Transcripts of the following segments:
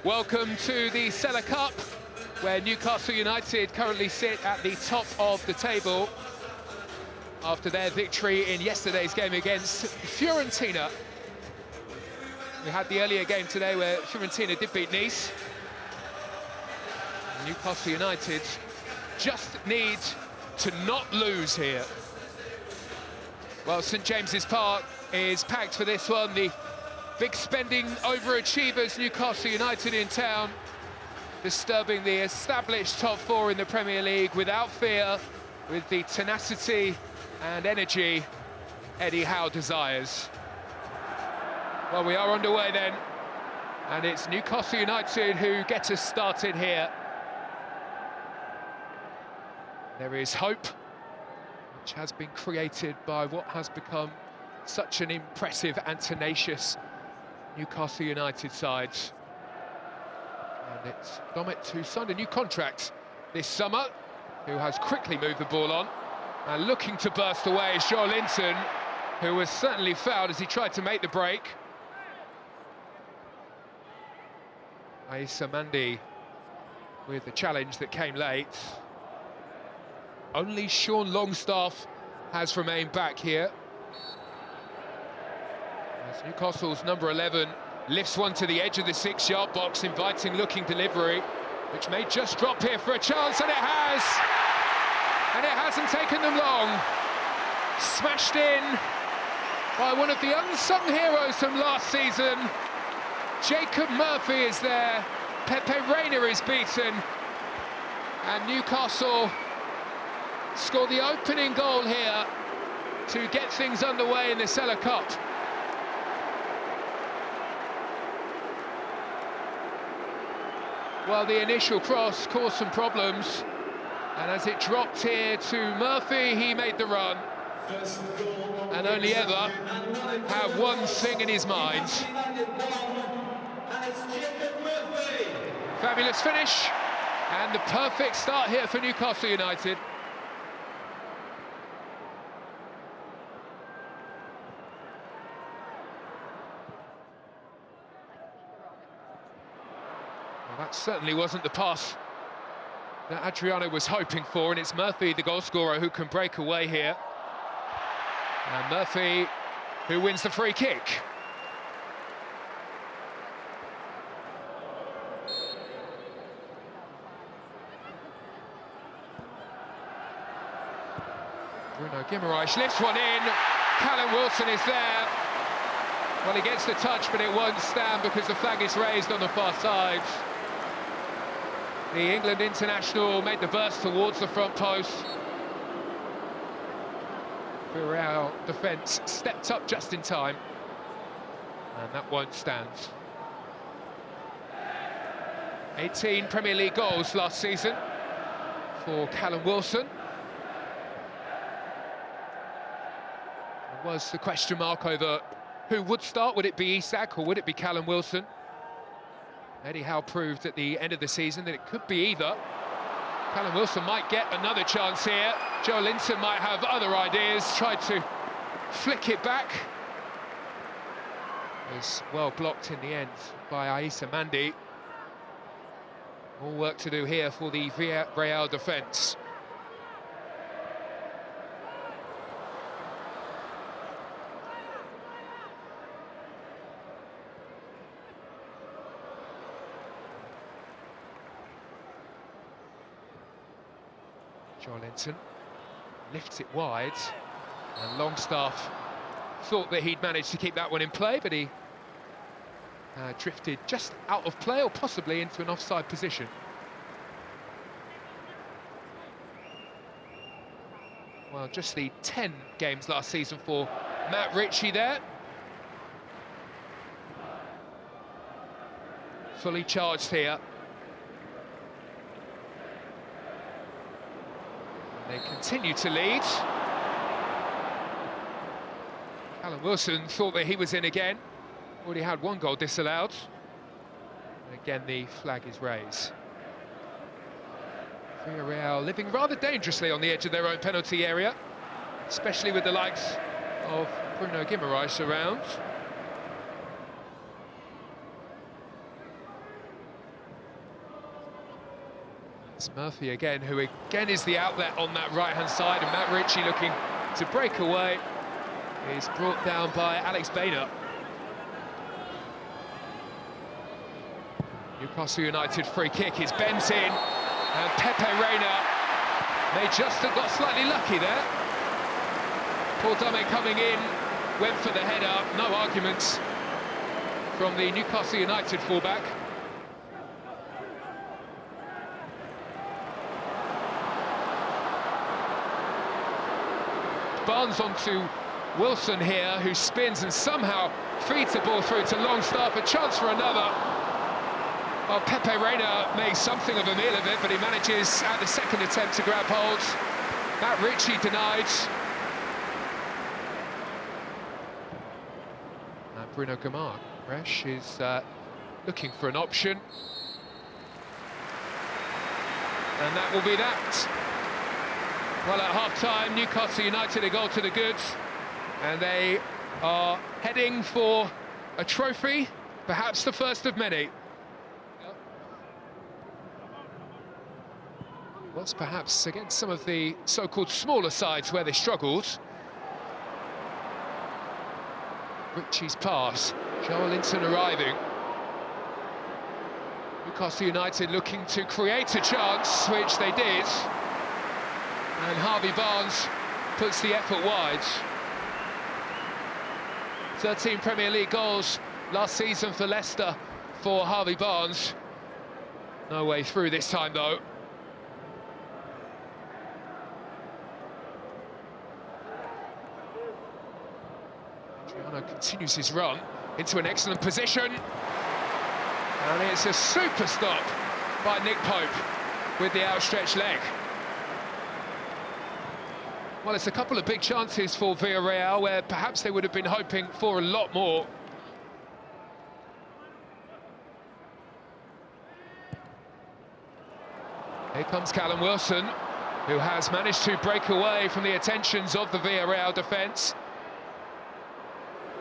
Welcome to the Sela Cup, where Newcastle United currently sit at the top of the table after their victory in yesterday's game against Fiorentina. We had the earlier game today where Fiorentina did beat Nice. Newcastle United just need to not lose here. Well, St James's Park is packed for this one. The big spending overachievers, Newcastle United in town, disturbing the established top four in the Premier League without fear, with the tenacity and energy Eddie Howe desires. Well, we are underway then, and it's Newcastle United who get us started here. There is hope, which has been created by what has become such an impressive and tenacious Newcastle United side. And it's Domit, who signed a new contract this summer, who has quickly moved the ball on. And looking to burst away is Joelinton, who was certainly fouled as he tried to make the break. Aissa Mandi with the challenge that came late. Only Sean Longstaff has remained back here. As Newcastle's number 11 lifts one to the edge of the 6-yard box, inviting looking delivery, which may just drop here for a chance, and it has! And it hasn't taken them long. Smashed in by one of the unsung heroes from last season. Jacob Murphy is there, Pepe Reina is beaten, and Newcastle score the opening goal here to get things underway in the Sela Cup. Well, the initial cross caused some problems, and as it dropped here to Murphy, he made the run, and only ever have one thing in his mind. Fabulous finish, and the perfect start here for Newcastle United. Well, that certainly wasn't the pass that Adriano was hoping for, and it's Murphy, the goalscorer, who can break away here. And Murphy, who wins the free kick. Bruno Guimaraes lifts one in. Callum Wilson is there. Well, he gets the touch, but it won't stand because the flag is raised on the far side. The England international made the burst towards the front post. Villarreal defence stepped up just in time, and that won't stand. 18 Premier League goals last season for Callum Wilson. There was the question mark over who would start. Would it be Isak or would it be Callum Wilson? Eddie Howe proved at the end of the season that it could be either. Callum Wilson might get another chance here. Joelinton might have other ideas, tried to flick it back. It was well blocked in the end by Aissa Mandi. More work to do here for the Villarreal defence. Joelinton lifts it wide, and Longstaff thought that he'd managed to keep that one in play, but he drifted just out of play, or possibly into an offside position. Well, just the 10 games last season for Matt Ritchie there. Fully charged here. They continue to lead. Callum Wilson thought that he was in again. Already had one goal disallowed. And again, the flag is raised. Villarreal living rather dangerously on the edge of their own penalty area, especially with the likes of Bruno Guimaraes around. It's Murphy again, who again is the outlet on that right-hand side, and Matt Ritchie looking to break away. He's brought down by Alex Bainer. Newcastle United free kick is bent in, and Pepe Reina may just have got slightly lucky there. Paul Dummett coming in, went for the header, no arguments from the Newcastle United fullback. Barnes onto Wilson here, who spins and somehow feeds the ball through to Longstaff, a chance for another. Well, Pepe Reina makes something of a meal of it, but he manages at the second attempt to grab hold. Matt Ritchie denied. Bruno Gomes is looking for an option. And that will be that. Well, at half-time, Newcastle United a goal to the goods. And they are heading for a trophy, perhaps the first of many. Was perhaps against some of the so-called smaller sides where they struggled. Ritchie's pass, Joelinton arriving. Newcastle United looking to create a chance, which they did. And Harvey Barnes puts the effort wide. 13 Premier League goals last season for Leicester for Harvey Barnes. No way through this time, though. Continues his run into an excellent position, and it's a super stop by Nick Pope with the outstretched leg. Well, it's a couple of big chances for Villarreal where perhaps they would have been hoping for a lot more. Here comes Callum Wilson, who has managed to break away from the attentions of the Villarreal defence.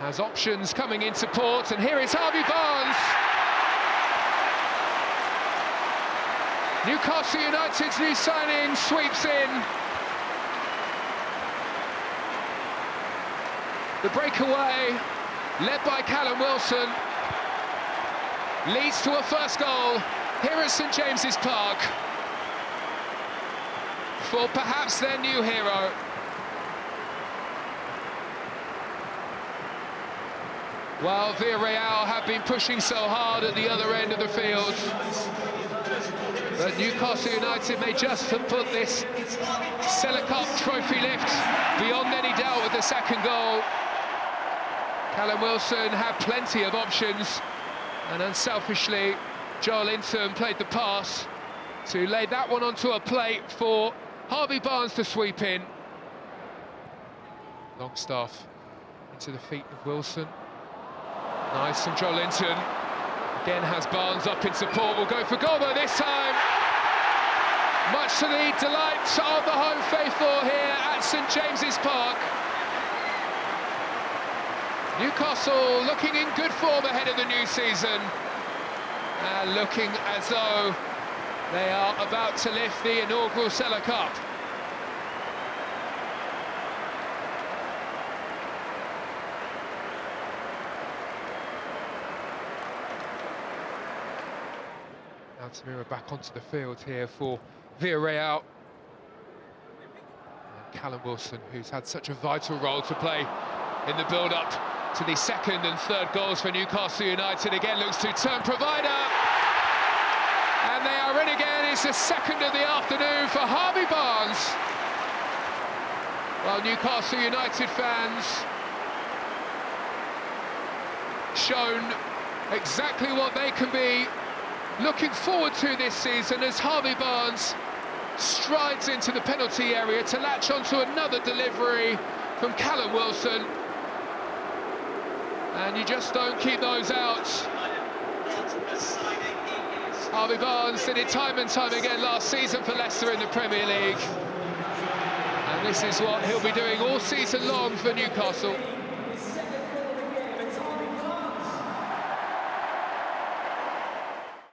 Has options coming in support, and here is Harvey Barnes. Newcastle United's new signing sweeps in. The breakaway, led by Callum Wilson, leads to a first goal here at St James's Park for perhaps their new hero. Well, Villarreal have been pushing so hard at the other end of the field, but Newcastle United may just have put this Sela Cup trophy lift beyond any doubt with the second goal. Callum Wilson had plenty of options, and unselfishly, Joelinton played the pass to lay that one onto a plate for Harvey Barnes to sweep in. Longstaff into the feet of Wilson. Nice from Joelinton. Again has Barnes up in support. Will go for goal though this time. Much to the delight of the home faithful here at St James's Park. Newcastle looking in good form ahead of the new season, and looking as though they are about to lift the inaugural Sela Cup. Altamira back onto the field here for Villarreal. And Callum Wilson, who's had such a vital role to play in the build-up to the second and third goals for Newcastle United, again looks to turn provider. And they are in again. It's the second of the afternoon for Harvey Barnes. Well, Newcastle United fans shown exactly what they can be looking forward to this season as Harvey Barnes strides into the penalty area to latch onto another delivery from Callum Wilson. And you just don't keep those out. Harvey Barnes did it time and time again last season for Leicester in the Premier League. And this is what he'll be doing all season long for Newcastle.